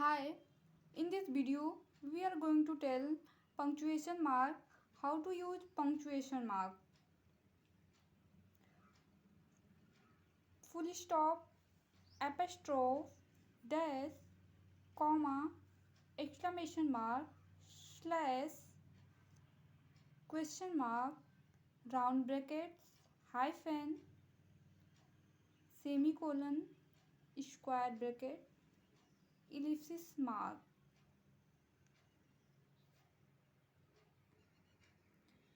Hi, in this video we are going to tell punctuation mark, how to use punctuation mark. Full stop, apostrophe, dash, comma, exclamation mark, slash, question mark, round brackets, hyphen, semicolon, square bracket, ellipsis mark.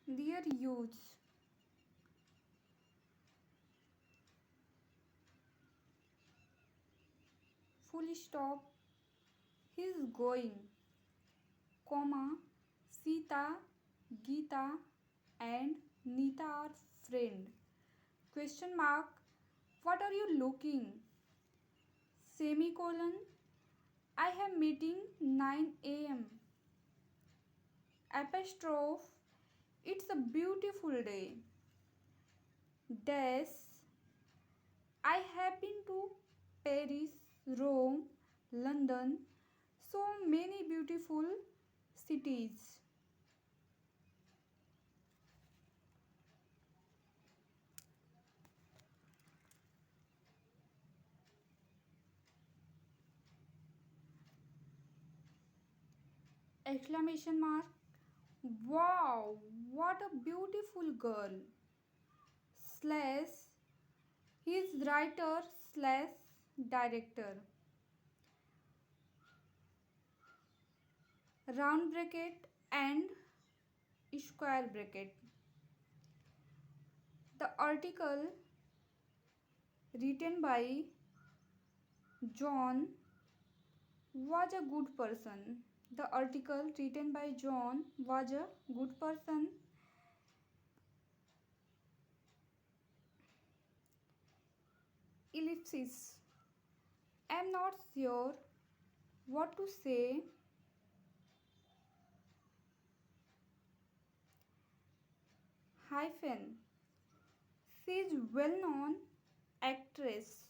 Their use. Full stop, he is going, comma, Sita, Geeta and Nita are friend. Question mark, what are you looking? Semicolon, I have meeting 9 a.m. Apostrophe, it's a beautiful day. Dash, I have been to Paris, Rome, London, so many beautiful cities. Exclamation mark, wow, what a beautiful girl. Slash, he is writer slash director. Round bracket and square bracket. The article written by John was a good person. The article written by John was a good person. Ellipsis. I am not sure what to say. Hyphen. She is well known actress.